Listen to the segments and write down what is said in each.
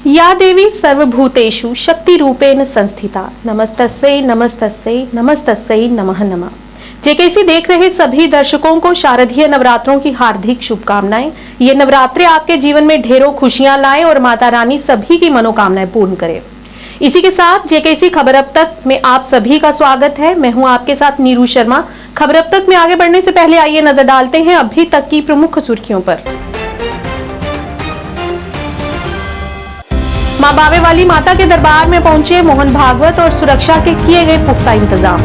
या देवी सर्वभूतेषु शक्ति रूपेण संस्थिता नमस्तस्यै नमस्तस्यै नमस्तस्यै नमः नमः। जेकेसी देख रहे सभी दर्शकों को शारदीय नवरात्रों की हार्दिक शुभकामनाएं। ये नवरात्रे आपके जीवन में ढेरों खुशियां लाएं और माता रानी सभी की मनोकामनाएं पूर्ण करे। इसी के साथ जेकेसी खबर अब तक में आप सभी का स्वागत है। मैं हूं आपके साथ नीरू शर्मा। खबर अब तक में आगे बढ़ने से पहले आइए नजर डालते हैं अभी तक की प्रमुख सुर्खियों पर। मां बावे वाली माता के दरबार में पहुंचे मोहन भागवत और सुरक्षा के किए गए पुख्ता इंतजाम।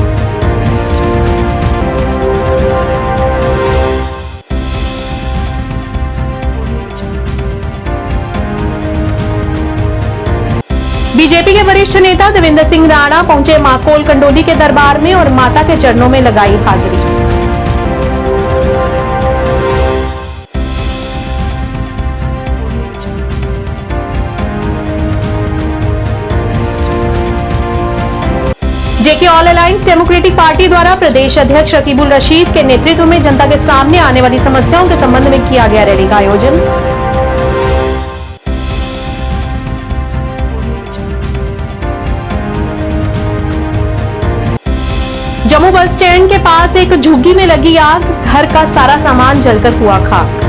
बीजेपी के वरिष्ठ नेता देवेंद्र सिंह राणा पहुंचे मां कोल कंडोली के दरबार में और माता के चरणों में लगाई हाजिरी। जेके ऑल अलायंस डेमोक्रेटिक पार्टी द्वारा प्रदेश अध्यक्ष रकीबुल रशीद के नेतृत्व में जनता के सामने आने वाली समस्याओं के संबंध में किया गया रैली का आयोजन। जम्मू बस स्टैंड के पास एक झुग्गी में लगी आग, घर का सारा सामान जलकर हुआ खाक।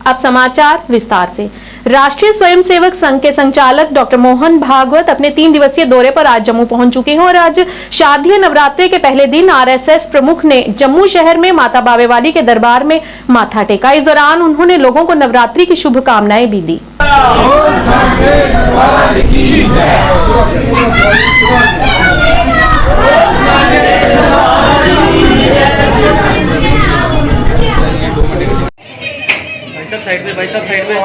अब समाचार विस्तार से। राष्ट्रीय स्वयंसेवक संघ के संचालक डॉक्टर मोहन भागवत अपने 3 दिवसीय दौरे पर आज जम्मू पहुंच चुके हैं और आज शारदीय नवरात्रे के पहले दिन आरएसएस प्रमुख ने जम्मू शहर में माता बावेवाली के दरबार में माथा टेका। इस दौरान उन्होंने लोगों को नवरात्रि की शुभकामनाएं भी दी। साइड में भाई साहब साइड में।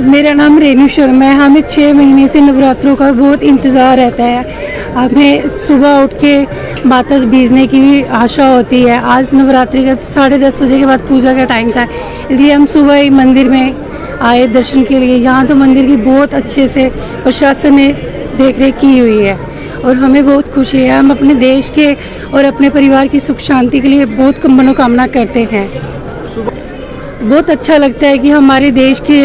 मेरा नाम रेणु शर्मा है। हमें 6 महीने से नवरात्रों का बहुत इंतज़ार रहता है। हमें सुबह उठ के माता भेजने की भी आशा होती है। आज नवरात्रि का 10:30 बजे के बाद पूजा का टाइम था, इसलिए हम सुबह ही मंदिर में आए दर्शन के लिए। यहाँ तो मंदिर की बहुत अच्छे से प्रशासन ने देख रेख की हुई है और हमें बहुत खुशी है। हम अपने देश के और अपने परिवार की सुख शांति के लिए बहुत मनोकामना करते हैं। बहुत अच्छा लगता है कि हमारे देश के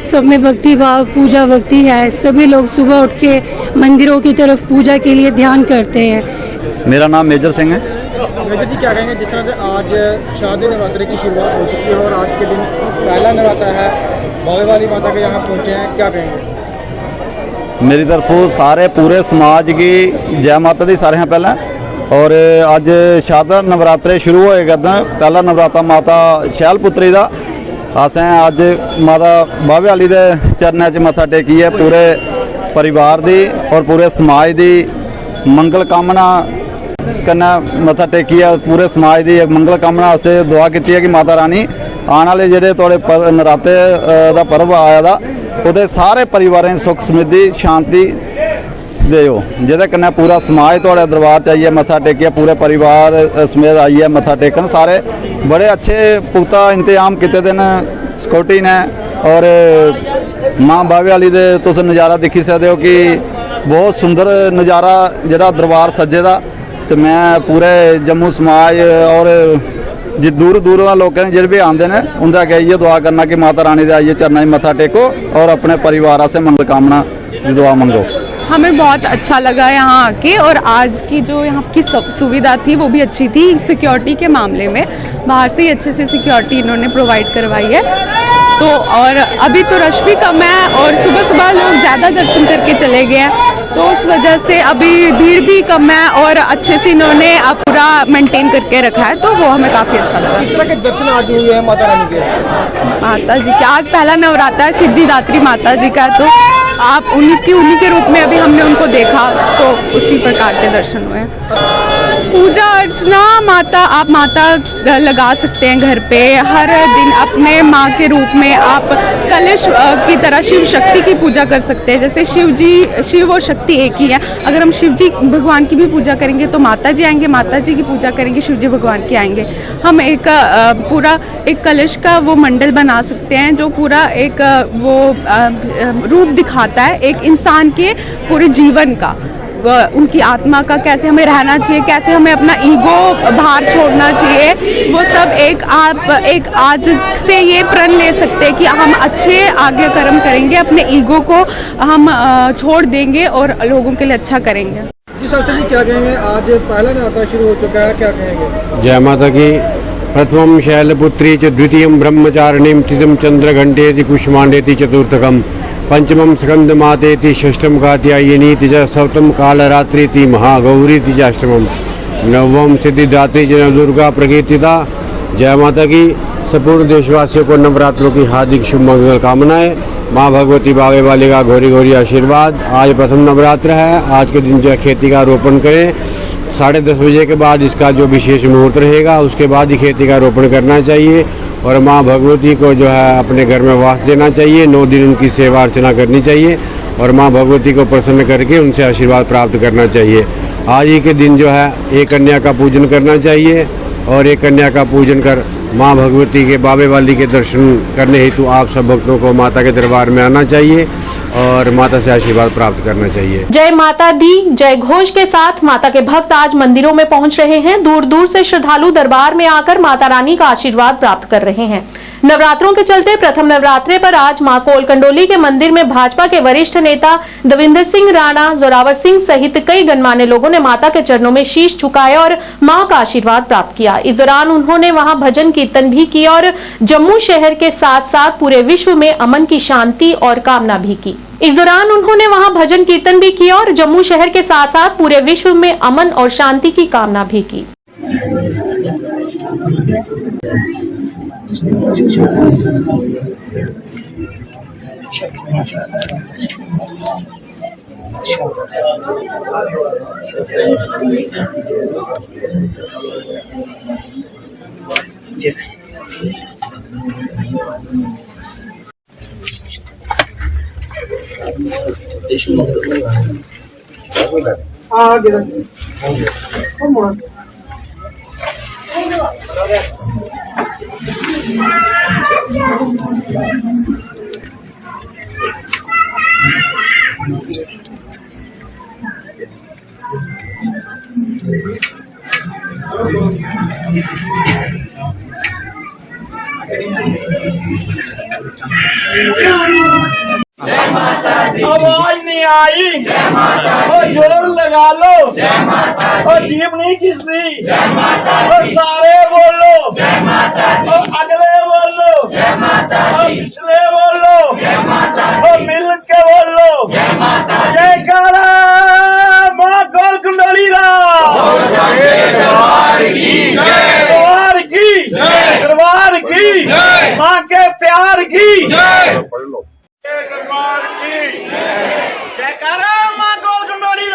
सब में भक्ति भाव पूजा भक्ति है। सभी लोग सुबह उठ के मंदिरों की तरफ पूजा के लिए ध्यान करते हैं। मेरा नाम मेजर सिंह है। मेजर जी, क्या कहेंगे जिस तरह से आज शारदीय नवरात्रि की शुरुआत हो चुकी है और आज के दिन पहला नवरात्र है, बावे वाली माता के यहाँ पहुँचे हैं, क्या कहेंगे? मेरी तरफों सारे पूरे समाज की जय माता दी सारे हैं पहला। और अज शारदा नवरात्रे शुरू होए करदे। पहला नवराता माता शैलपुत्री का असें अज माता बावे वाली दे चरणों च मत्था टेकी है। पूरे परिवार दी और पूरे समाज दी मंगल कामना कन्नै मत्था टेकियै पूरे समाज की मंगल कामना वास्ते दुआ की है कि माता रानी आने वाले जेह्ड़े थोड़े नराते दा पर्व आया दा ओह्दे सारे परिवारें सुख समृद्धि शांति देओ, जेह्दे कन्नै पूरा समाज थोड़े दरबार च आइए मत्था टेकिए पूरे परिवार समेत आइए मत्था टेकन। सारे बड़े अच्छे पुख्ता इंतजाम किए दे न सिक्योरिटी ने। और मां बावे वाली दे तुस नज़ारा दिक्खी सकते हो कि बहुत सुंदर नज़ारा जेह्ड़ा दरबार सज्जे दा। ते मैं पूरे जम्मू समाज और जे दूर दूर दा लोकें जेह्ड़े भी आंदे ने उं'दे अग्गें इ'यै दुआ करना कि माता रानी दे आइए चरणें च मत्था टेको और अपने परिवार आस्ते मंगल कामना दी दुआ मंगो। हमें बहुत अच्छा लगा यहाँ आके, और आज की जो यहाँ की सुविधा थी वो भी अच्छी थी। सिक्योरिटी के मामले में बाहर से ही अच्छे से सिक्योरिटी इन्होंने प्रोवाइड करवाई है। तो और अभी तो रश भी कम है और सुबह सुबह लोग ज़्यादा दर्शन करके चले गए हैं, तो उस वजह से अभी भीड़ भी कम है और अच्छे से इन्होंने पूरा मेंटेन करके रखा है, तो वो हमें काफ़ी अच्छा लगा। किस तरह के दर्शन आज हुए हैं माता रानी के? माता जी का आज पहला नवरात्र है, सिद्धिदात्री माता जी का, तो आप उन्हीं के रूप में अभी हमने उनको देखा, तो उसी प्रकार के दर्शन हुए। पूजा अर्चना आप माता लगा सकते हैं घर पे हर दिन अपने माँ के रूप में। आप कलश की तरह शिव शक्ति की पूजा कर सकते हैं, जैसे शिव और शक्ति एक ही है। अगर हम शिव जी भगवान की भी पूजा करेंगे तो माता जी आएंगे, माता जी की पूजा करेंगे शिव जी भगवान के आएंगे। हम एक पूरा एक कलश का वो मंडल बना सकते हैं जो पूरा एक वो रूप दिखाता है एक इंसान के पूरे जीवन का, उनकी आत्मा का, कैसे हमें रहना चाहिए, कैसे हमें अपना ईगो बाहर छोड़ना चाहिए। वो सब एक आज से ये प्रण ले सकते हैं कि हम अच्छे आगे कर्म करेंगे, अपने ईगो को हम छोड़ देंगे और लोगों के लिए अच्छा करेंगे। जी शास्त्री जी क्या कहेंगे, आज पहला नवरात्र शुरू हो चुका है, क्या कहेंगे? जय माता की। प्रथमं शैलपुत्री च द्वितीयं ब्रह्मचारिणीं तृतीयं चंद्रघंटेति कुष्मांडेति चतुर्थकम् पंचमं स्कंदमातेति षष्ठम कात्यायनीति च सप्तम कालरात्रिति महागौरीति च अष्टमं नवम सिद्धिदात्री च दुर्गा प्रकीर्तिता। जय माता की। संपूर्ण देशवासियों को नवरात्रों की हार्दिक शुभ मंगल कामनाएं। माँ भगवती बावे वाली का घोरी घोरी आशीर्वाद। आज प्रथम नवरात्र है। आज के दिन जो है खेती का रोपण करें। 10:30 बजे के बाद इसका जो विशेष मुहूर्त रहेगा उसके बाद ही खेती का रोपण करना चाहिए और माँ भगवती को जो है अपने घर में वास देना चाहिए। 9 दिन उनकी सेवा अर्चना करनी चाहिए और माँ भगवती को प्रसन्न करके उनसे आशीर्वाद प्राप्त करना चाहिए। आज ही के दिन जो है एक कन्या का पूजन करना चाहिए और एक कन्या का पूजन कर माँ भगवती के बावे वाली के दर्शन करने हेतु आप सब भक्तों को माता के दरबार में आना चाहिए और माता से आशीर्वाद प्राप्त करना चाहिए। जय माता दी जय घोष के साथ माता के भक्त आज मंदिरों में पहुंच रहे हैं। दूर दूर से श्रद्धालु दरबार में आकर माता रानी का आशीर्वाद प्राप्त कर रहे हैं। नवरात्रों के चलते प्रथम नवरात्रे पर आज मां कोल कंडोली के मंदिर में भाजपा के वरिष्ठ नेता दविंदर सिंह राणा, जोरावर सिंह सहित कई गणमान्य लोगों ने माता के चरणों में शीश झुकाया और मां का आशीर्वाद प्राप्त किया। इस दौरान उन्होंने वहां भजन कीर्तन भी किया और जम्मू शहर के साथ साथ पूरे विश्व में अमन की शांति और कामना भी की। इस दौरान उन्होंने वहां भजन कीर्तन भी किया और जम्मू शहर के साथ साथ पूरे विश्व में अमन और शांति की कामना भी की। आवाज नहीं आई, और जोर लगा लो, और जीप नहीं किसदी, और सारे बोलो, और अगले बोलो, और पिछले बोलो, और मिल के बोलो, जयकारा माँ कोल कुंडली दरबार की माँ के प्यार की दरबार की जयकारा माँ कोल कुंडली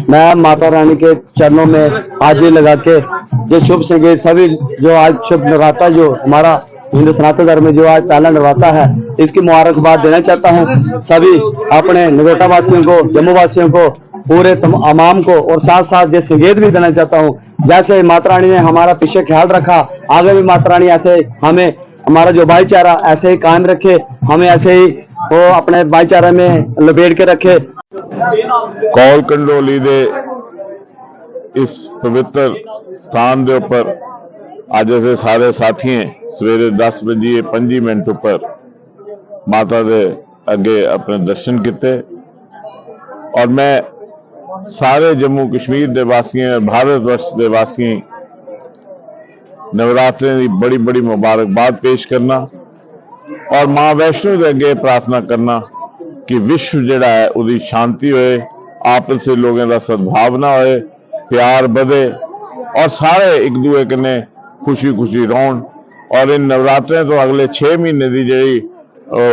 मैं माता रानी के चरणों में हाजिरी लगा के जो शुभ संगीत सभी जो आज शुभ नवरात्र जो हमारा हिंदू सनातन धर्म में जो आज पहला नवरात्र है इसकी मुबारकबाद देना चाहता हूँ सभी अपने नगोटा वासियों को, जम्मू वासियों को, पूरे अवाम को और साथ साथ ये संगीत भी देना चाहता हूँ। जैसे माता रानी ने हमारा पीछे ख्याल रखा, आगे भी माता रानी ऐसे हमें हमारा जो भाईचारा ऐसे ही कायम रखे, हमें ऐसे ही वो अपने भाईचारे में लपेट के रखे। कौल कंडोली दे इस पवित्र स्थान के उपर अज अस सारे साथी सवेरे 10 बजे 5 मिनट उपर माता दे अगे अपने दर्शन किए और मैं सारे जम्मू कश्मीर के वासियों, भारत वर्ष के वासियों नवरात्रे की बड़ी बड़ी मुबारकबाद पेश करना और मां वैष्णो के अगे प्रार्थना करना कि विश्व जिहड़ा है उसकी शांति होए, आपस से लोगों का सद्भावना होए, प्यार बढ़े और सारे एक दूसरे कन्ने खुशी खुशी रहन और इन नवरात्रे तो अगले 6 महीने की जी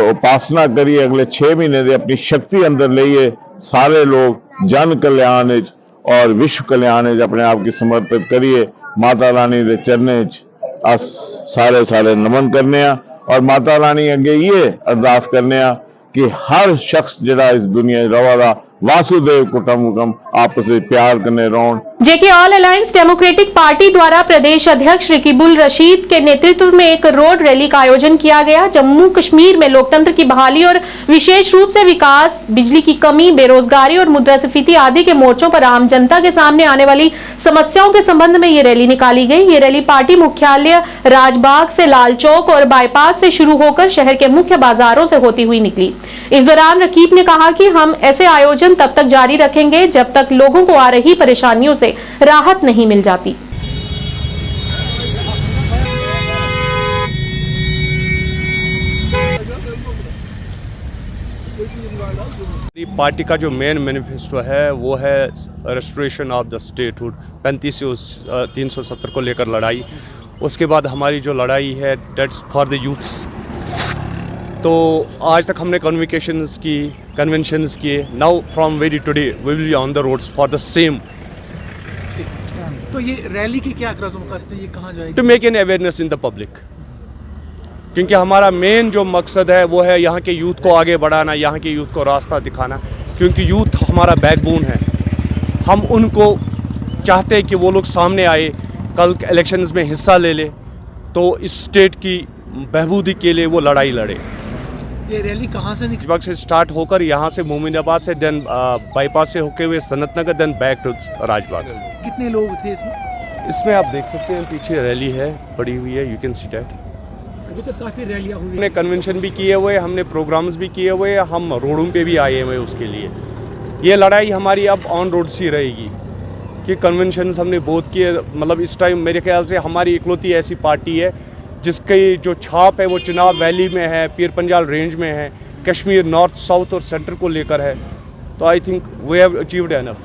उपासना करिए, अगले 6 महीने की अपनी शक्ति अंदर लईए, सारे लोग जन कल्याण और विश्व कल्याण अपने आप की समर्पित करिए। माता रानी के चरणे अस सारे नमन करने और माता रानी अगे ये अरदास करने कि हर शख्स जिहड़ा इस दुनिया रवा वासुदेव कुटुंबकम आपस में प्यार करने रौन। जेके ऑल अलायंस डेमोक्रेटिक पार्टी द्वारा प्रदेश अध्यक्ष रकीबुल रशीद के नेतृत्व में एक रोड रैली का आयोजन किया गया। जम्मू कश्मीर में लोकतंत्र की बहाली और विशेष रूप से विकास, बिजली की कमी, बेरोजगारी और मुद्रास्फीति आदि के मोर्चों पर आम जनता के सामने आने वाली समस्याओं के संबंध में ये रैली निकाली गई। ये रैली पार्टी मुख्यालय राजबाग से लाल चौक और बाईपास से शुरू होकर शहर के मुख्य बाजारों से होती हुई निकली। इस दौरान रकीब ने कहा कि हम ऐसे आयोजन तब तक जारी रखेंगे जब तक लोगों को आ रही परेशानियों से राहत नहीं मिल जाती। पार्टी का जो मेन मैनिफेस्टो है वो है रेस्टोरेशन ऑफ द स्टेटहुड, 35 से 370 को लेकर लड़ाई। उसके बाद हमारी जो लड़ाई है डेट्स फॉर द यूथ्स। तो आज तक हमने कन्वेंशंस किए। Now from very today we will be on the roads for the same. तो ये रैली की क्या मकसद है, ये कहाँ जाएगी? To make an awareness in the public, क्योंकि हमारा मेन जो मकसद है वो है यहाँ के यूथ को आगे बढ़ाना, यहाँ के यूथ को रास्ता दिखाना, क्योंकि यूथ हमारा बैकबोन है। हम उनको चाहते हैं कि वो लोग सामने आए, कल इलेक्शंस में हिस्सा ले ले, तो इस स्टेट की बहबूदी के लिए वो लड़ाई लड़े। ये रैली कहाँ से निकली? राजबाग से स्टार्ट होकर यहाँ से मोमिनाबाद से देन बाईपास से होके हुए सनत नगर देन बैक टू राजबाग। कितने लोग थे इसमें? इसमें आप देख सकते हैं पीछे रैली है पड़ी हुई है, यू कैन सी दैट। अभी तक काफ़ी रैलियाँ हुई। हमने कन्वेंशन भी किए हुए, हमने प्रोग्राम्स भी किए हुए, हम रोडों पे भी आए हुए उसके लिए। ये लड़ाई हमारी अब ऑन रोड सी रहेगी कि कन्वेंशंस हमने बहुत किए। मतलब इस टाइम मेरे ख्याल से हमारी इकलौती ऐसी पार्टी है जिसकी जो छाप है वो चिनाब वैली में है, पीर पंजाल रेंज में है, कश्मीर नॉर्थ, साउथ और सेंटर को लेकर है। तो I think we have achieved enough.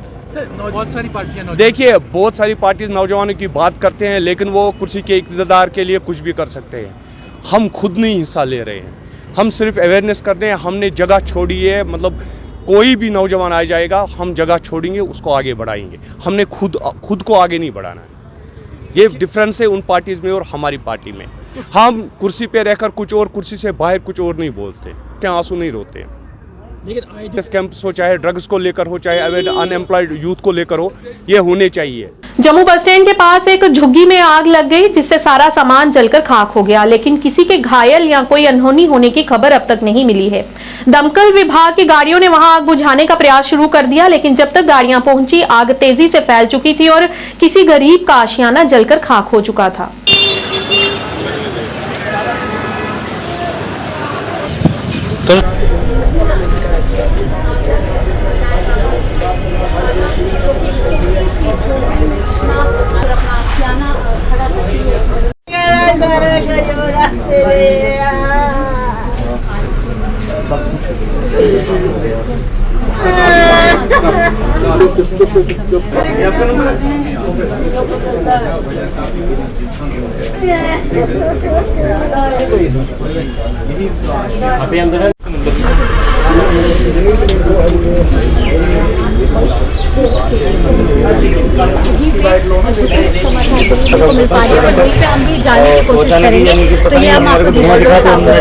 बहुत सारी पार्टियां, देखिए बहुत सारी पार्टीज नौजवानों की बात करते हैं, लेकिन वो कुर्सी के इक़्तिदार के लिए कुछ भी कर सकते हैं। हम खुद नहीं हिस्सा ले रहे हैं, हम सिर्फ अवेयरनेस कर रहे हैं। हमने जगह छोड़ी है, मतलब कोई भी नौजवान आ जाएगा, हम जगह छोड़ेंगे, उसको आगे बढ़ाएंगे। हमने खुद को आगे नहीं बढ़ाना है। ये डिफरेंस है उन पार्टीज में और हमारी पार्टी में। हम कुर्सी पे रहकर कुछ और, कुर्सी से बाहर कुछ और नहीं बोलते, क्या आंसू नहीं रोते। लेकिन इस कैंप्स हो, चाहे ड्रग्स को लेकर हो, चाहे अनएम्प्लॉयड यूथ को लेकर हो, ये होने चाहिए। जम्मू बस स्टैंड के पास एक झुग्गी में आग लग गई, जिससे सारा सामान जलकर खाक हो गया, लेकिन किसी के घायल या कोई अनहोनी होने की खबर अब तक नहीं मिली है। दमकल विभाग की गाड़ियों ने वहां आग बुझाने का प्रयास शुरू कर दिया, लेकिन जब तक गाड़ियां पहुंची आग तेजी से फैल चुकी थी और किसी गरीब का आशियाना जलकर खाक हो चुका था। को मिल पा रही है, वहीं पे हम भी जानने की कोशिश करेंगे। तो ये हम आपको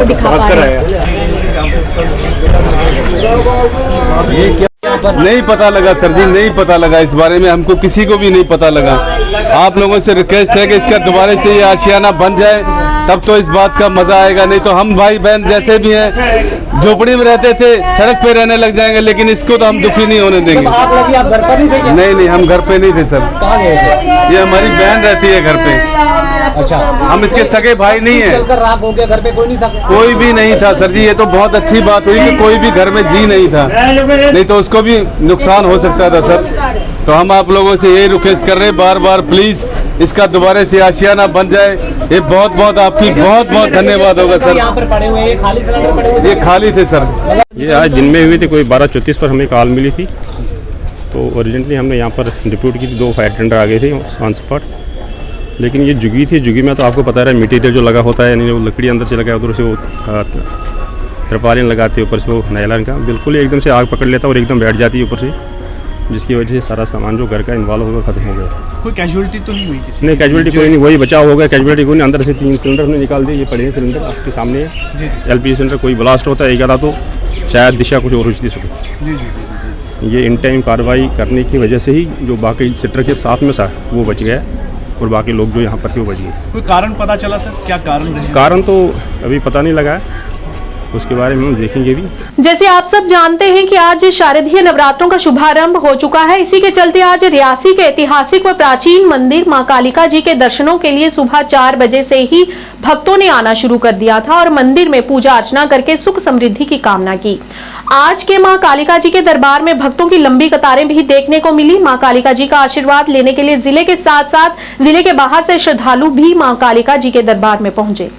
दिखा पा रहे हैं। नहीं पता लगा सर जी, नहीं पता लगा इस बारे में, हमको किसी को भी नहीं पता लगा। आप लोगों से रिक्वेस्ट है कि इसका दोबारा से ये आशियाना बन जाए, तब तो इस बात का मजा आएगा। नहीं तो हम भाई बहन जैसे भी हैं, झोपड़ी में रहते थे, सड़क पे रहने लग जाएंगे, लेकिन इसको तो हम दुखी नहीं होने देंगे। आप लोग आप घर पर नहीं थे? नहीं, हम घर पे नहीं थे सर। कहाँ गए थे? ये हमारी बहन रहती है घर पे। अच्छा, हम इसके सगे भाई नहीं है। चलकर रात हो गया, घर पे कोई नहीं था? कोई भी नहीं था सर जी, ये तो बहुत अच्छी बात हुई कि कोई भी घर में जी नहीं था, नहीं तो उसको भी नुकसान हो सकता था सर। तो हम आप लोगों से यही रिक्वेस्ट कर रहे हैं बार बार, प्लीज इसका दोबारा से आशियाना बन जाए। ये बहुत बहुत आपकी बहुत बहुत धन्यवाद होगा सर। यहाँ पर पड़े हुए ये खाली सिलेंडर पड़े हुए? ये खाली थे सर। ये आज दिन में हुई थी, कोई 12:34 पर हमें कॉल मिली थी, तो अर्जेंटली हमने यहाँ पर डिप्यूट की थी। 2 फायर टेंडर आ गए थे ऑन स्पॉट, लेकिन ये जुगी थी। जुगी में तो आपको पता है मटेरियल जो लगा होता है, यानी वो लकड़ी अंदर से लगा उधर से वो तिरपालिन लगाते ऊपर से वो नायलॉन का, बिल्कुल एकदम से आग पकड़ लेता और एकदम बैठ जाती है ऊपर से, जिसकी वजह से सारा सामान जो घर का इन्वॉल्व होगा खत्म हो गया। कोई कैजुअलिटी तो नहीं हुई किसी? नहीं, कैजुअलिटी कोई नहीं, वही बचाव हो गया। कैजुअलिटी कोई नहीं। अंदर से 3 सिलेंडर हमने निकाल दिए, ये पड़े हैं सिलेंडर आपके सामने है। LPG सिलेंडर कोई ब्लास्ट होता है एक आधा तो शायद दिशा कुछ और हो सकती। ये इन टाइम कार्रवाई करने की वजह से ही जो बाकी सेक्टर के साथ में था वो बच गया और बाकी लोग जो यहाँ पर थे वो बच गए। कोई कारण पता चला सर, क्या कारण रहे? कारण तो अभी पता नहीं लगा है, उसके बारे में हम देखेंगे भी। जैसे आप सब जानते हैं कि आज शारदीय नवरात्रों का शुभारंभ हो चुका है। इसी के चलते आज रियासी के ऐतिहासिक व प्राचीन मंदिर मां कालिका जी के दर्शनों के लिए सुबह 4 बजे से ही भक्तों ने आना शुरू कर दिया था और मंदिर में पूजा अर्चना करके सुख समृद्धि की कामना की। आज के मां कालिका जी के दरबार में भक्तों की लंबी कतारें भी देखने को मिली। मां कालिका जी का आशीर्वाद लेने के लिए जिले के साथ साथ जिले के बाहर से श्रद्धालु भी मां कालिका जी के दरबार में पहुंचे।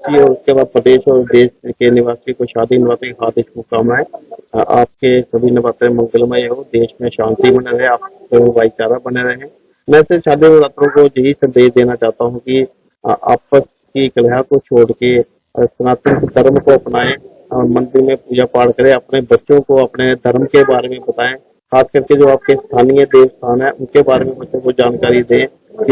और उसके बाद प्रदेश और देश के निवासी को शादी नवरात्रि की हार्दिक शुभकामनाएं। आपके सभी नवरात्रे मंगलमय हो, देश में शांति बने रहे, आप भाईचारा बने रहे। मैं सिर्फ शादी नवरात्रों को यही संदेश देना चाहता हूँ कि आपस की कलह को छोड़ के सनातन धर्म को अपनाएं और मंदिर में पूजा पाठ करें, अपने बच्चों को अपने धर्म के बारे में बताएं, खास करके जो आपके स्थानीय देवस्थान है उनके बारे में बच्चों को जानकारी दें,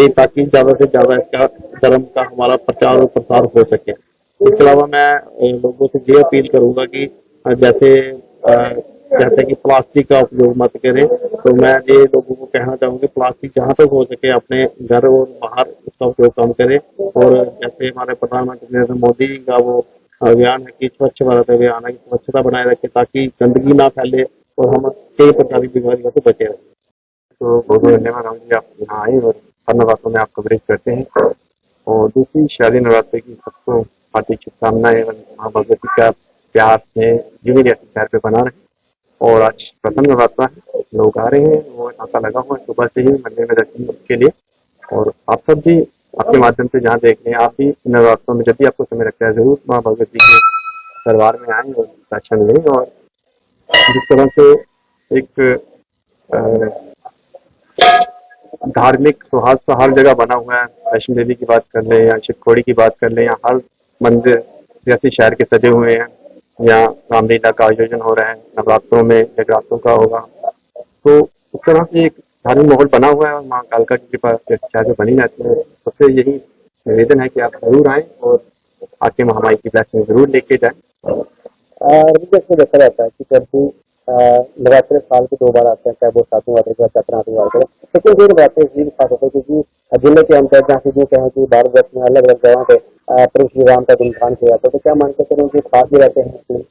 ताकि ज्यादा से ज्यादा इसका धर्म का हमारा प्रचार और प्रसार हो सके। इसके अलावा मैं लोगों से ये अपील करूंगा कि जैसे कि प्लास्टिक का उपयोग मत करें, तो मैं ये लोगों को कहना चाहूंगा प्लास्टिक जहां तक हो सके अपने घर और बाहर उसका उपयोग कम करें। और जैसे हमारे प्रधानमंत्री नरेंद्र मोदी जी का वो अभियान है कि स्वच्छ भारत अभियान है, स्वच्छता बनाए रखे ताकि गंदगी ना फैले और हम कई प्रकार की बीमारियों से बचे रहें। तो बहुत बहुत धन्यवाद राम जी, आप यहाँ आए और हर नवरात्रों में आप कवरेज करते हैं। और दूसरी शादी नवरात्रि की सबको हार्दिक शुभकामनाएं। माँ भगवती का प्यार से जीवित शहर पे बना रहे। और आज प्रथम नवरात्रा है, लोग आ रहे हैं, वो नाका लगा हुआ है सुबह से ही मंदिर में दर्शन के लिए। और आप सब भी आपके माध्यम से जहाँ देख रहे हैं, आप भी नवरात्रों में जब भी आपको समय लगता है जरूर माँ भगवती के दरबार में आएं और दर्शन लें। और जिस तरह से एक धार्मिक सौहार्द हर जगह बना हुआ है, वैष्णो देवी की बात कर लें या शिवखोड़ी की बात कर लें, या हर मंदिर जैसे शहर के सजे हुए हैं, या रामलीला का आयोजन हो रहा है, नवरात्रों में जगरातों का होगा, तो उस तरह से एक धार्मिक माहौल बना हुआ है और माँ कालका की कृपा चाहे बनी रहती है। सबसे यही निवेदन है कि आप जरूर आएं और आके महामाई की ब्लेसिंग जरूर लेके जाएं। जैसे देखा जाता है कि जब भी नवरात्रे साल के 2 बार आते हैं, चाहे वो सातवें नवरात्रे या चैत्र नवरात्रे, लेकिन ये नवरात्रे इसलिए खास होते हैं क्योंकि जिले के अंदर जहाँ से कहें कि भारतवर्ष में अलग अलग जगहों पे प्रभु श्री राम का गुणगान किया जाता है, तो क्या मानते हैं उनके खास भी रहते हैं?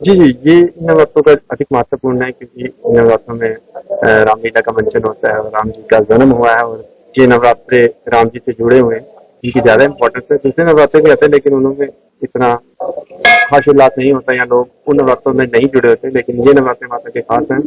जी, ये नवरात्रों का अधिक महत्वपूर्ण है क्योंकि नवरात्रों में रामलीला का मंचन होता है और राम जी का जन्म हुआ है, और ये नवरात्रे राम जी से जुड़े हुए हैं, इनकी ज्यादा इंपॉर्टेंस है। दूसरे नवरात्रे भी आते हैं लेकिन उनमें इतना खास उल्लास नहीं होता, या लोग उन नवरात्रों में नहीं जुड़े होते, लेकिन ये नवरात्रे माता के खास हैं,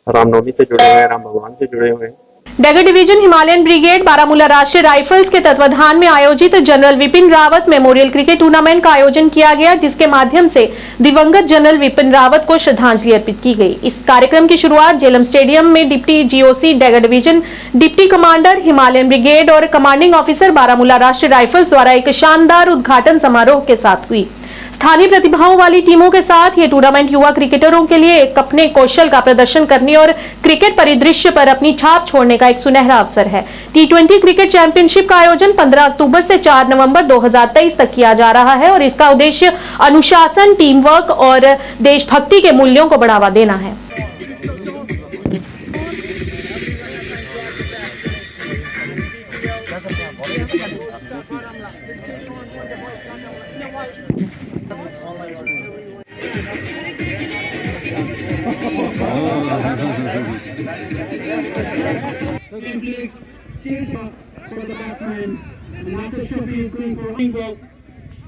रामनवमी से जुड़े हुए हैं, राम भगवान से जुड़े हुए हैं। Dagger division Himalayan brigade Baramulla राष्ट्रीय राइफल्स के तत्वाधान में आयोजित general Vipin Rawat memorial cricket tournament का आयोजन किया गया, जिसके माध्यम से दिवंगत जनरल विपिन रावत को श्रद्धांजलि अर्पित की गई। इस कार्यक्रम की शुरुआत जेलम स्टेडियम में deputy GOC dagger division, deputy commander Himalayan brigade और कमांडिंग ऑफिसर बारामूला राष्ट्रीय राइफल्स द्वारा एक शानदार उद्घाटन समारोह के साथ हुई। स्थानीय प्रतिभाओं वाली टीमों के साथ ये टूर्नामेंट युवा क्रिकेटरों के लिए एक अपने कौशल का प्रदर्शन करने और क्रिकेट परिदृश्य पर अपनी छाप छोड़ने का एक सुनहरा अवसर है। T20 क्रिकेट चैंपियनशिप का आयोजन 15 अक्टूबर से 4 नवंबर 2023 तक किया जा रहा है और इसका उद्देश्य अनुशासन, टीम वर्क और देशभक्ति के मूल्यों को बढ़ावा देना है।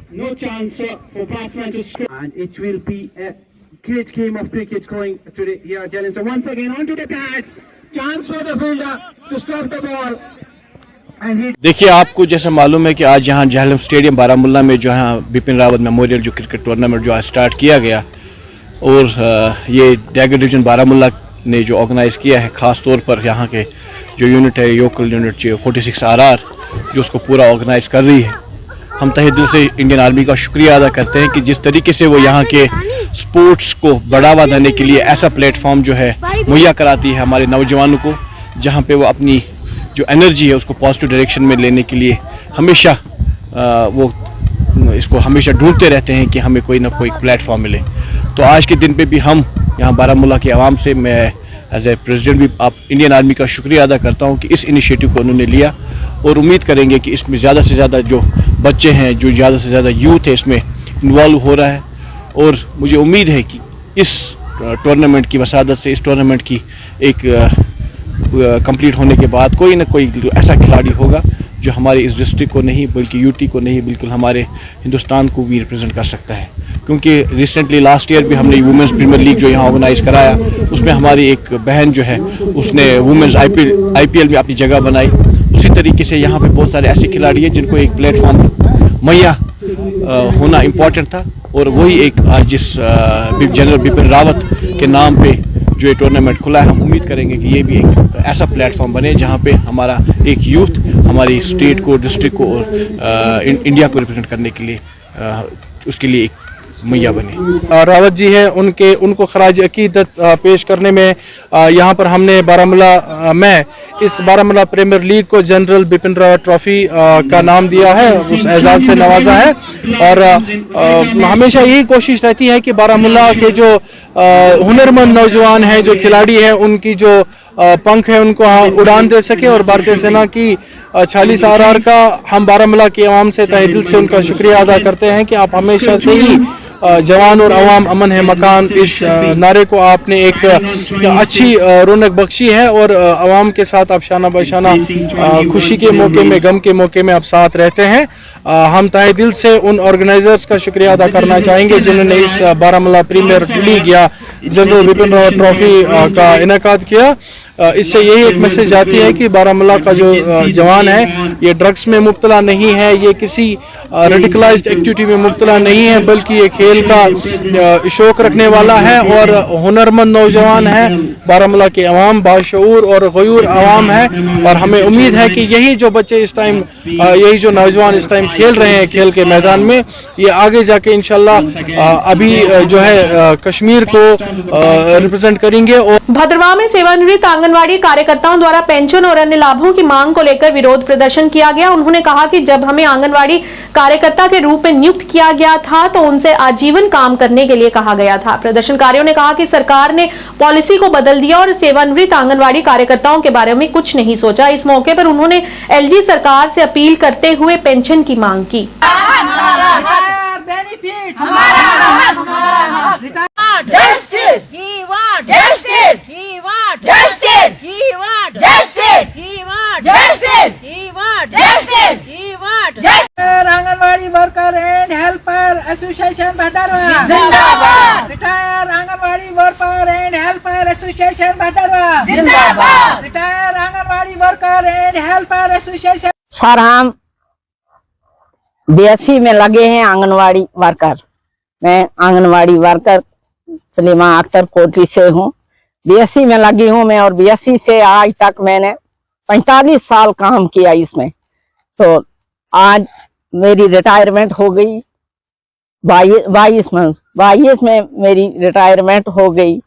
No chance for batsman to score, and it will be a great game of cricket going today here at Jhelum. So once again onto the pads, chance for the fielder to stop the ball. देखिए, आपको जैसे मालूम है कि आज यहाँ Jhelum stadium Baramulla में जो है बिपिन रावत मेमोरियल जो क्रिकेट टूर्नामेंट जो आज स्टार्ट किया गया, और ये डैगर डिवीजन बारामूला ने जो ऑर्गेनाइज़ किया है, ख़ास तौर पर यहाँ के जो यूनिट है योकल यूनिट 46 RR जो उसको पूरा ऑर्गेनाइज़ कर रही है। हम तहे दिल से इंडियन आर्मी का शुक्रिया अदा करते हैं कि जिस तरीके से वो यहाँ के स्पोर्ट्स को बढ़ावा देने के लिए ऐसा प्लेटफॉर्म जो है मुहैया कराती है हमारे नौजवानों को, जहाँ पे वो अपनी जो एनर्जी है उसको पॉजिटिव डायरेक्शन में लेने के लिए हमेशा वो इसको हमेशा ढूंढते रहते हैं कि हमें कोई ना कोई प्लेटफॉर्म मिले। तो आज के दिन पे भी हम यहाँ बारामूला के आवाम से मैं एज ए प्रेसिडेंट भी आप इंडियन आर्मी का शुक्रिया अदा करता हूँ कि इस इनिशिएटिव को उन्होंने लिया, और उम्मीद करेंगे कि इसमें ज़्यादा से ज़्यादा जो बच्चे हैं, जो ज़्यादा से ज़्यादा यूथ है इसमें इन्वॉल्व हो रहा है। और मुझे उम्मीद है कि इस टूर्नामेंट की वसादत से, इस टूर्नामेंट की एक कंप्लीट होने के बाद कोई ना कोई ऐसा खिलाड़ी होगा जो हमारे इस डिस्ट्रिक्ट को नहीं बल्कि यूटी को नहीं बिल्कुल हमारे हिंदुस्तान को भी रिप्रेजेंट कर सकता है। क्योंकि रिसेंटली लास्ट ईयर भी हमने वुमेंस प्रीमियर लीग जो यहाँ ऑर्गेनाइज कराया, उसमें हमारी एक बहन जो है उसने वुमेंस IPL में अपनी जगह बनाई। उसी तरीके से यहाँ पे बहुत सारे ऐसे खिलाड़ी हैं जिनको एक प्लेटफॉर्म मुहैया होना इम्पोर्टेंट था, और वही एक आज जिस जनरल बिपिन रावत के नाम पे जो ये टूर्नामेंट खुला है, हम उम्मीद करेंगे कि ये भी एक ऐसा प्लेटफॉर्म बने जहाँ पे हमारा एक यूथ हमारी स्टेट को, डिस्ट्रिक्ट को और इंडिया को रिप्रेजेंट करने के लिए उसके लिए एक मुहैया बने। रावत जी हैं, उनको खराज अकीदत पेश करने में यहाँ पर हमने बारामूला में इस बारामूला प्रीमियर लीग को जनरल बिपिन रावत ट्रॉफी का नाम दिया है, उस एजाज से नवाजा है। और हमेशा यही कोशिश रहती है कि बारामूला के जो हुनरमंद नौजवान हैं, जो खिलाड़ी हैं, उनकी जो पंख है उनको उड़ान दे सके। और भारतीय सेना की 46 RR का हम बारामूला की आवाम से तहे दिल से उनका शुक्रिया अदा करते हैं कि आप हमेशा से ही जवान और अवाम अमन है मकान, इस नारे को आपने एक अच्छी रौनक बख्शी है और अवाम के साथ आप शाना बशाना खुशी के मौके में, गम के मौके में आप साथ रहते हैं। हम तहे दिल से उन ऑर्गेनाइजर्स का शुक्रिया अदा करना चाहेंगे जिन्होंने इस बारामूला प्रीमियर लीग या जनरल बिपिन रावत ट्रॉफी का इनेकाद किया। इससे यही एक मैसेज आती है कि बारामूला का जो जवान है ये ड्रग्स में मुब्तला नहीं है, ये किसी रेडिकलाइज्ड एक्टिविटी में मुब्तला नहीं है, बल्कि ये खेल का शौक रखने वाला है और हुनरमंद नौजवान है। बारामूला के अवाम बाशऊर और गयूर अवाम है और हमें उम्मीद है कि यही जो बच्चे इस टाइम, यही जो नौजवान इस टाइम खेल रहे हैं खेल के मैदान में, ये आगे जाके इंशाल्लाह अभी जो है कश्मीर को रिप्रेजेंट करेंगे। और भद्रवाह में सेवानिवृत्त आंगनवाड़ी कार्यकर्ताओं द्वारा पेंशन और अन्य लाभों की मांग को लेकर विरोध प्रदर्शन किया गया। उन्होंने कहा कि जब हमें आंगनवाड़ी कार्यकर्ता के रूप में नियुक्त किया गया था तो उनसे आजीवन काम करने के लिए कहा गया था। प्रदर्शनकारियों ने कहा कि सरकार ने पॉलिसी को बदल दिया और सेवानिवृत्त आंगनवाड़ी कार्यकर्ताओं के बारे में कुछ नहीं सोचा। इस मौके पर उन्होंने एलजी सरकार से अपील करते हुए पेंशन की मांग की। Anganwadi worker and helper association Bhadarwah जिंदाबाद। Retire anganwadi worker and helper association Bhadarwah जिंदाबाद। Retire anganwadi worker and helper association. Sir, हम बीएससी में लगे हैं आंगनवाड़ी वर्कर। मैं आंगनवाड़ी वर्कर सलीमा अख्तर कोटली से हूँ, बीएससी में लगी हूँ मैं और बीएससी से आज तक मैंने 45 साल काम किया इसमें। तो आज मेरी रिटायरमेंट हो गई 22 में मेरी रिटायरमेंट हो गई,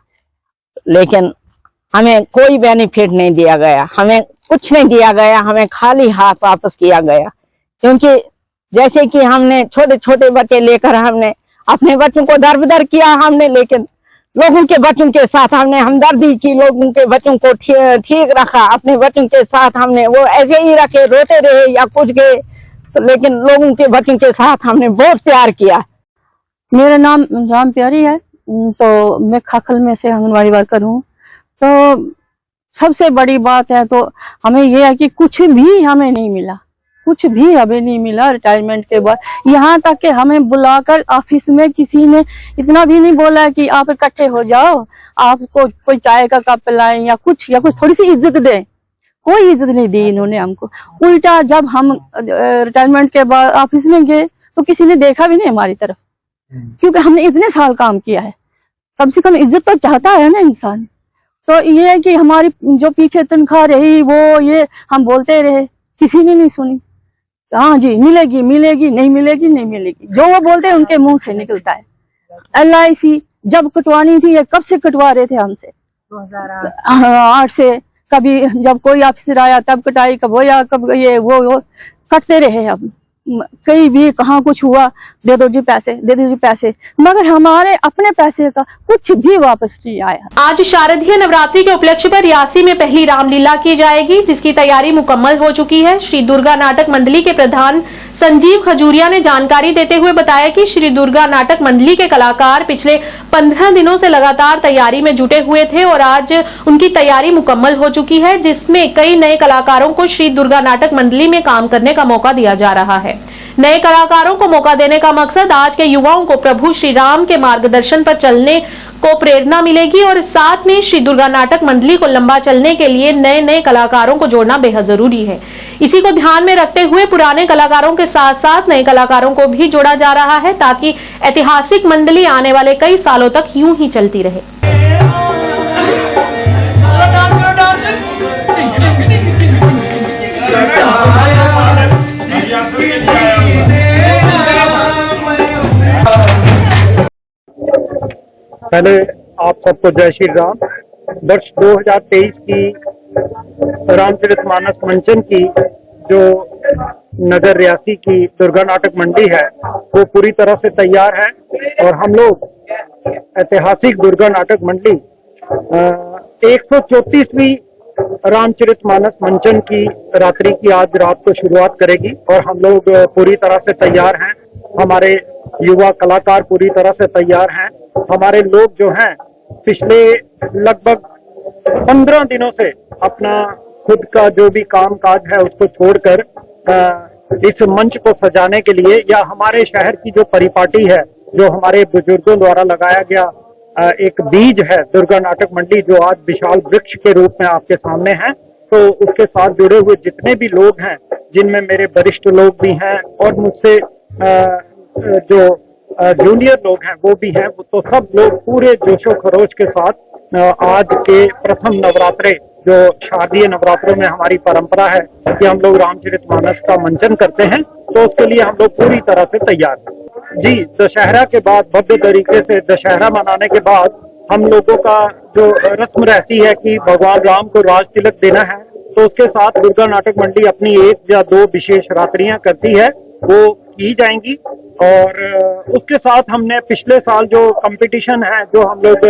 लेकिन हमें कोई बेनिफिट नहीं दिया गया, हमें कुछ नहीं दिया गया, हमें खाली हाथ वापस किया गया। क्योंकि जैसे कि हमने छोटे छोटे बच्चे लेकर हमने अपने बच्चों को दरबदर किया हमने, लेकिन लोगों के बच्चों के साथ हमने हमदर्दी की, लोगों के बच्चों को ठीक रखा, अपने बच्चों के साथ हमने वो ऐसे ही रखे, रोते रहे या कुछ गए, तो लेकिन लोगों के बच्चों के साथ हमने बहुत प्यार किया। मेरा नाम राम प्यारी है, तो मैं खाखल में से आंगनवाड़ी वर्कर हूँ। तो सबसे बड़ी बात है तो हमें यह है कि कुछ भी हमें नहीं मिला, कुछ भी हमें नहीं मिला रिटायरमेंट के बाद। यहाँ तक कि हमें बुलाकर ऑफिस में किसी ने इतना भी नहीं बोला कि आप इकट्ठे हो जाओ, आपको कोई चाय का कप पिलाएं या कुछ थोड़ी सी इज्जत दें, कोई इज्जत नहीं दी इन्होंने हमको। उल्टा जब हम रिटायरमेंट के बाद ऑफिस में गए तो किसी ने देखा भी नहीं हमारी तरफ, क्योंकि हमने इतने साल काम किया है, कम से कम इज्जत तो चाहता है ना इंसान। तो ये है कि हमारी जो पीछे तनख्वाह रही वो ये हम बोलते रहे, किसी ने नहीं सुनी। हाँ जी, मिलेगी मिलेगी, नहीं मिलेगी नहीं मिलेगी, जो वो बोलते हैं उनके मुंह से निकलता है। LIC जब कटवानी थी ये कब से कटवा रहे थे हमसे, 2008 से। कभी जब कोई ऑफिसर आया तब कटाई, कब वो या कब ये वो कटते रहे। अब कहीं भी कहाँ कुछ हुआ, दे दो जी पैसे, दे दो जी पैसे, मगर हमारे अपने पैसे का कुछ भी वापस नहीं आया। आज शारदीय नवरात्रि के उपलक्ष्य पर रियासी में पहली रामलीला की जाएगी, जिसकी तैयारी मुकम्मल हो चुकी है। श्री दुर्गा नाटक मंडली के प्रधान संजीव खजूरिया ने जानकारी देते हुए बताया कि श्री दुर्गा नाटक मंडली के कलाकार पिछले 15 दिनों से लगातार तैयारी में जुटे हुए थे और आज उनकी तैयारी मुकम्मल हो चुकी है, जिसमें कई नए कलाकारों को श्री दुर्गा नाटक मंडली में काम करने का मौका दिया जा रहा है। नए कलाकारों को मौका देने का मकसद आज के युवाओं को प्रभु श्री राम के मार्गदर्शन पर चलने को प्रेरणा मिलेगी और साथ में श्री दुर्गा नाटक मंडली को लंबा चलने के लिए नए नए कलाकारों को जोड़ना बेहद जरूरी है। इसी को ध्यान में रखते हुए पुराने कलाकारों के साथ साथ नए कलाकारों को भी जोड़ा जा रहा है, ताकि ऐतिहासिक मंडली आने वाले कई सालों तक यूं ही चलती रहे। पहले आप सबको जय श्री राम। वर्ष 2023 की रामचरितमानस मंचन की जो नगर रियासी की दुर्गा नाटक मंडी है वो पूरी तरह से तैयार है और हम लोग ऐतिहासिक दुर्गा नाटक मंडी 134वीं रामचरितमानस मंचन की रात्रि की आज रात को शुरुआत करेगी और हम लोग पूरी तरह से तैयार हैं। हमारे युवा कलाकार पूरी तरह से तैयार हैं। हमारे लोग जो हैं पिछले लगभग 15 दिनों से अपना खुद का जो भी काम काज है उसको छोड़कर इस मंच को सजाने के लिए, या हमारे शहर की जो परिपाटी है, जो हमारे बुजुर्गों द्वारा लगाया गया एक बीज है दुर्गा नाटक मंडी, जो आज विशाल वृक्ष के रूप में आपके सामने है। तो उसके साथ जुड़े हुए जितने भी लोग हैं, जिनमें मेरे वरिष्ठ लोग भी हैं और मुझसे जो जूनियर लोग हैं वो भी हैं, तो सब लोग पूरे जोशो खरोश के साथ आज के प्रथम नवरात्रे, जो शारदीय नवरात्रों में हमारी परंपरा है कि हम लोग रामचरितमानस का मंचन करते हैं, तो उसके लिए हम लोग पूरी तरह से तैयार हैं। जी, दशहरा के बाद, भव्य तरीके से दशहरा मनाने के बाद हम लोगों का जो रस्म रहती है कि भगवान राम को राज तिलक देना है, तो उसके साथ दुर्गा नाटक मंडी अपनी 1 या 2 विशेष रात्रियां करती है, वो की जाएंगी। और उसके साथ हमने पिछले साल जो कंपटीशन है, जो हम लोग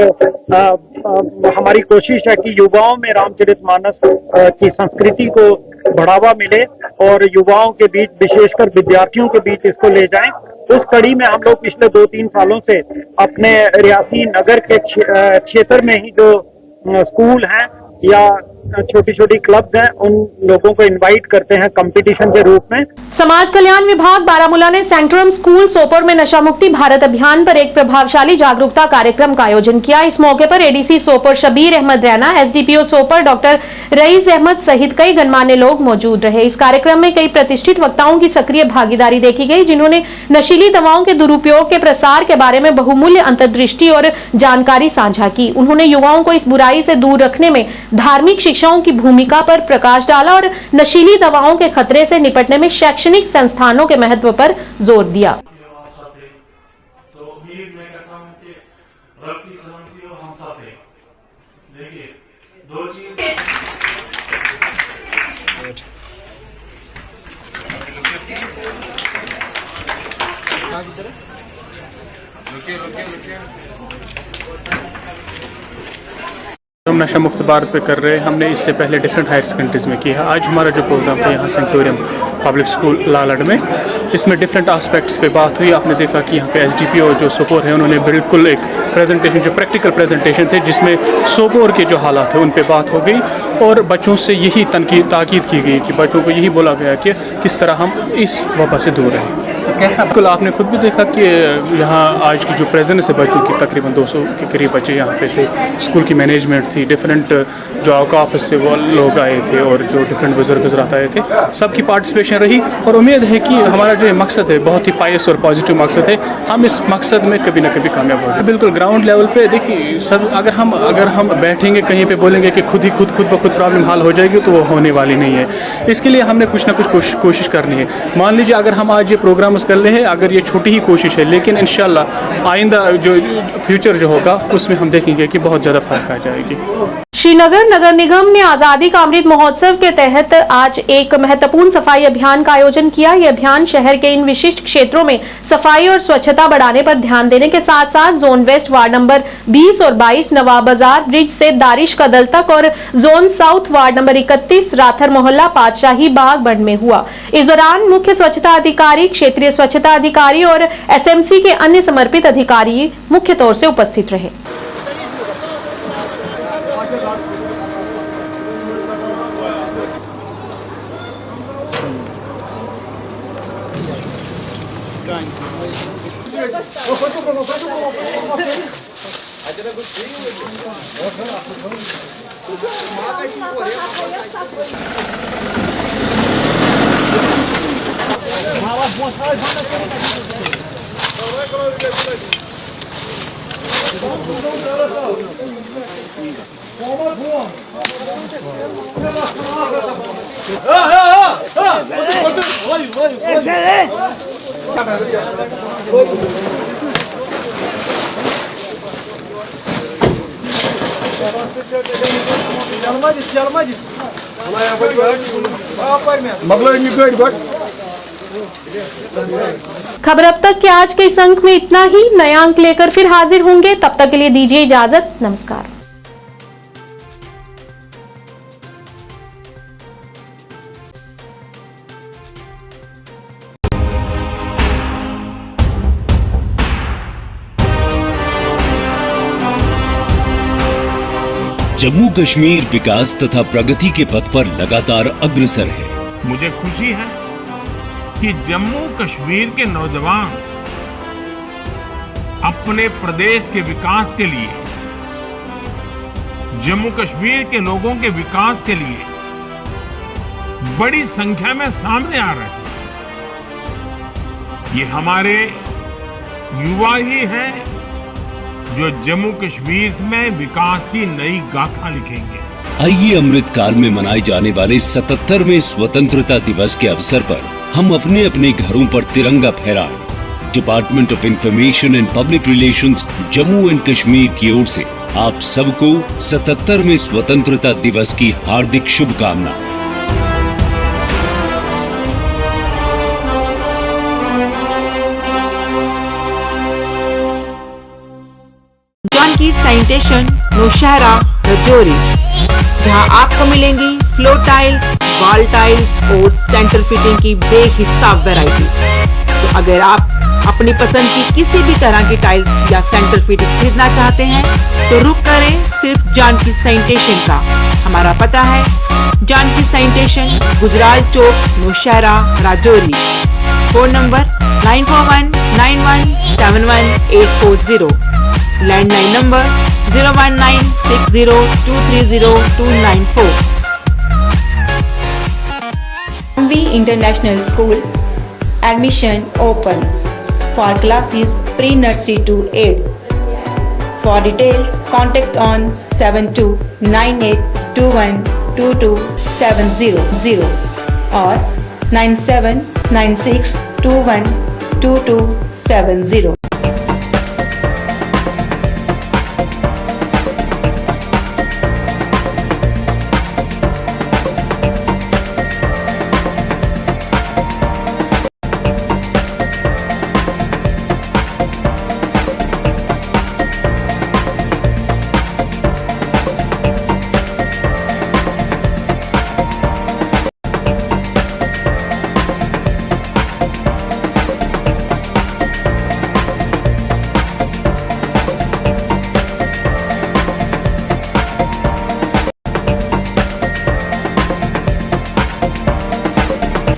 हमारी कोशिश है कि युवाओं में रामचरितमानस की संस्कृति को बढ़ावा मिले और युवाओं के बीच, विशेषकर विद्यार्थियों के बीच इसको ले जाएं। उस कड़ी में हम लोग पिछले 2-3 सालों से अपने रियासी नगर के क्षेत्र में ही जो स्कूल हैं या छोटी छोटी क्लब्स हैं, उन लोगों को इनवाइट करते हैं कंपटीशन के रूप में। समाज कल्याण विभाग बारामूला ने सेंट्रम स्कूल सोपोर में नशा मुक्ति भारत अभियान पर एक प्रभावशाली जागरूकता कार्यक्रम का आयोजन किया। इस मौके पर ADC Sopore Shabir Ahmad Raina, SDPO Sopore doctor Rais Ahmad सहित कई गणमान्य लोग मौजूद रहे। इस कार्यक्रम में कई प्रतिष्ठित वक्ताओं की सक्रिय भागीदारी देखी गई, जिन्होंने नशीली दवाओं के दुरुपयोग के प्रसार के बारे में बहुमूल्य अंतर्दृष्टि और जानकारी साझा की। उन्होंने युवाओं को इस बुराई से दूर रखने में धार्मिक शिक्षाओं की भूमिका पर प्रकाश डाला और नशीली दवाओं के खतरे से निपटने में शैक्षणिक संस्थानों के महत्व पर जोर दिया। हम नशा मुक्त भारत पे कर रहे हैं। हमने इससे पहले डिफरेंट हायर सेकेंडरीज में किया। आज हमारा जो प्रोग्राम था यहाँ सेंटोरियम पब्लिक स्कूल लालड़ में, इसमें डिफरेंट एस्पेक्ट्स पे बात हुई। आपने देखा कि यहाँ पे एसडीपीओ जो सोपोर है, उन्होंने बिल्कुल एक प्रेजेंटेशन, जो प्रैक्टिकल प्रेजेंटेशन थे, जिसमें सोपोर के जो हालात है उन पे बात हो गई और बच्चों से यही ताकीद की गई कि बच्चों को यही बोला गया कि किस तरह हम इस वबा से दूर रहें। कैसा बिल्कुल आपने खुद भी देखा कि यहाँ आज की जो प्रेजेंस है बच्चों की, तकरीबन 200 के करीब बच्चे यहाँ पे थे। स्कूल की मैनेजमेंट थी, डिफरेंट जो औकाफ से वो लोग आए थे और जो डिफरेंट बुजुर्ग हज़रात आए थे, सबकी पार्टिसिपेशन रही। और उम्मीद है कि हमारा जो मकसद है बहुत ही पायस और पॉजिटिव मकसद है, हम इस मकसद में कभी ना कभी कामयाब हो जाए। बिल्कुल ग्राउंड लेवल पे देखिए सब, अगर हम बैठेंगे कहीं पे बोलेंगे कि खुद ब खुद प्रॉब्लम हल हो जाएगी, तो वो होने वाली नहीं है। इसके लिए हमने कुछ ना कुछ कोशिश करनी है। मान लीजिए अगर हम आज ये प्रोग्राम कर रहे हैं, अगर ये छोटी ही कोशिश है, लेकिन इंशाल्लाह आइंदा जो फ्यूचर जो होगा उसमें हम देखेंगे कि बहुत ज़्यादा फर्क आ जाएगी। श्रीनगर नगर निगम ने आजादी का अमृत महोत्सव के तहत आज एक महत्वपूर्ण सफाई अभियान का आयोजन किया। यह अभियान शहर के इन विशिष्ट क्षेत्रों में सफाई और स्वच्छता बढ़ाने पर ध्यान देने के साथ साथ जोन वेस्ट वार्ड नंबर 20 और 22 नवाब बाजार ब्रिज से दारिश कदल तक और zone south ward number 31 rather मोहल्ला पातशाही बाग बंड में हुआ। इस दौरान मुख्य स्वच्छता अधिकारी, क्षेत्रीय स्वच्छता अधिकारी और एसएमसी के अन्य समर्पित अधिकारी मुख्य तौर से उपस्थित रहे। खबर अब तक के आज के इस अंक में इतना ही। नया अंक लेकर फिर हाजिर होंगे, तब तक के लिए दीजिए इजाजत। नमस्कार। जम्मू कश्मीर विकास तथा प्रगति के पथ पर लगातार अग्रसर है। मुझे खुशी है कि जम्मू कश्मीर के नौजवान अपने प्रदेश के विकास के लिए, जम्मू कश्मीर के लोगों के विकास के लिए बड़ी संख्या में सामने आ रहे हैं। ये हमारे युवा ही हैं जो जम्मू कश्मीर में विकास की नई गाथा लिखेंगे। आइए अमृत काल में मनाए जाने वाले 77वें स्वतंत्रता दिवस के अवसर पर हम अपने अपने घरों पर तिरंगा फहराएं। Department of information and public relations Jammu and Kashmir की ओर से आप सबको 77वें स्वतंत्रता दिवस की हार्दिक शुभकामनाएं। जानकी सैनिटेशन नौशहरा रजौरी, जहां आपको मिलेंगी फ्लोर टाइल्स, वॉल टाइल्स और सेंटर फिटिंग की बेहिसाब वैरायटी। तो अगर आप अपनी पसंद की किसी भी तरह की टाइल्स या सेंटर फिटिंग खरीदना चाहते हैं तो रुक करें सिर्फ जानकी सैनिटेशन का। हमारा पता है Janki sanitation, Gujral Chowk, Nowshera, Rajouri. Phone number 9419171840, landline number 01960230294। International school admission open for classes pre-nursery to 8. For details, contact on 7298212270 or 9796212270.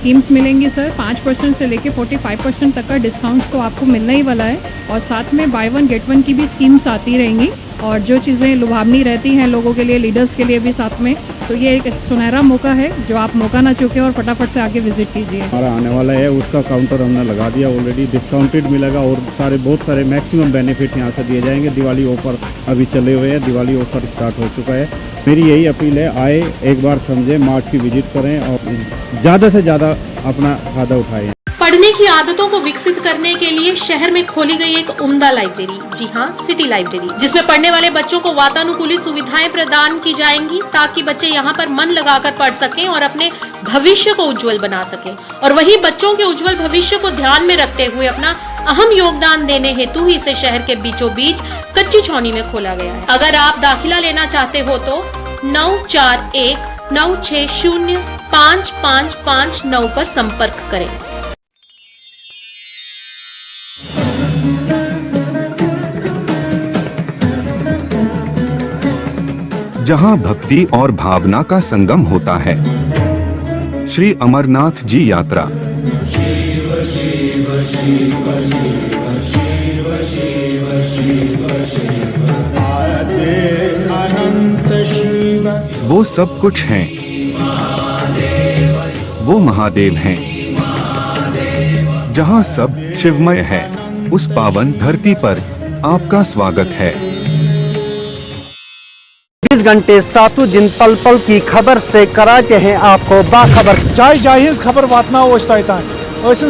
Schemes मिलेंगी सर। 5% से लेके 45% तक का डिस्काउंट तो आपको मिलने ही वाला है, और साथ में बाय वन गेट वन की भी स्कीम्स आती रहेंगी, और जो चीज़ें लुभावनी रहती हैं लोगों के लिए, लीडर्स के लिए भी साथ में। तो ये एक सुनहरा मौका है जो आप मौका ना चूकें और फटाफट से आके विजिट कीजिए। हमारा आने वाला है उसका काउंटर हमने लगा दिया ऑलरेडी, डिस्काउंटेड मिलेगा और बहुत सारे मैक्सिमम बेनिफिट यहाँ से दिए जाएंगे। दिवाली ऑफर अभी चले हुए हैं, दिवाली ऑफर स्टार्ट हो चुका है। मेरी यही अपील है, आए एक बार समझें, मार्ट की विजिट करें और ज़्यादा से ज़्यादा अपना फायदा उठाएं। पढ़ने की आदतों को विकसित करने के लिए शहर में खोली गई एक उम्दा लाइब्रेरी, जी हाँ, सिटी लाइब्रेरी, जिसमें पढ़ने वाले बच्चों को वातानुकूलित सुविधाएं प्रदान की जाएंगी ताकि बच्चे यहाँ पर मन लगाकर पढ़ सकें और अपने भविष्य को उज्जवल बना सकें। और वही बच्चों के उज्जवल भविष्य को ध्यान में रखते हुए अपना अहम योगदान देने हेतु ही इसे शहर के बीचों बीच कच्ची छौनी में खोला गया है। अगर आप दाखिला लेना चाहते हो तो 9419605559 पर संपर्क करें। जहां भक्ति और भावना का संगम होता है, श्री अमरनाथ जी यात्रा। वो सब कुछ हैं, वो महादेव हैं, जहां सब शिवमय है, उस पावन धरती पर आपका स्वागत है। 20 घंटे सातों दिन पल पल की खबर से कराते हैं आपको बाखबर। जाय जायज खबर वातनाओ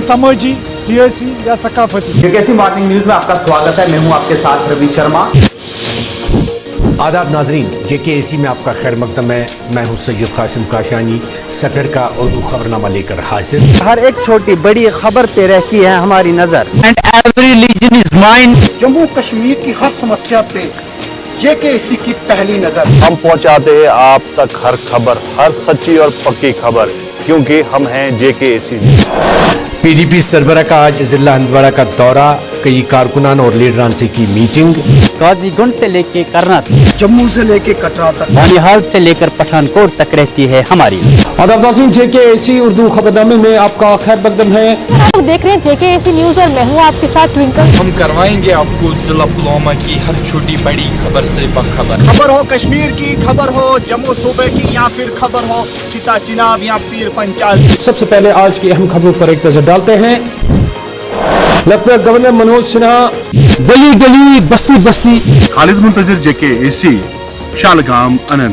समाजी, सियासी या सकाफती। जेकेसी मॉर्निंग न्यूज में आपका स्वागत है। मैं हूं आपके साथ रवि शर्मा। आदाब नाजरीन, जेकेसी में आपका खैर मकदम है। मैं हूं सैयद कासिम काशानी, सफर का उर्दू खबरनामा लेकर हाजिर। हर एक छोटी बड़ी खबर पे रहती है हमारी नजर। And every region is mind. Jammu Kashmir की हर समस्या पे जेकेसी की पहली नजर। हम पहुंचाते हैं आप तक हर खबर, हर सच्ची और पक्की खबर, क्योंकि हम हैं जेकेसी। पीडीपी सरबराह का आज जिला हंदवाड़ा का दौरा, कई कारकुनान और लीडरान से की मीटिंग। काजीगुंड से लेके करनाल, जम्मू से लेके कटरा तक, बानिहाल से लेकर पठानकोट तक रहती है हमारी। आदाब नाज़रीन, JKAC उर्दू खबरनामे में आपका खैर मकदम है। आप देख रहे हैं JKAC न्यूज और मैं हूँ आपके साथ ट्विंकल। हम करवाएंगे आपको जिला पुलवामा की हर छोटी बड़ी खबर से बाखबर। खबर हो कश्मीर की, खबर हो जम्मू सूबे की, या फिर खबर हो चिता चिनाब या पीर पंचाल। सबसे पहले आज की अहम खबरों पर एक नजर डालते हैं। लेफ्टिनेंट गवर्नर मनोज सिन्हा गली गली बस्ती बस्ती। खालिद मुंतजिर, JKAC, शालगाम, अनंत।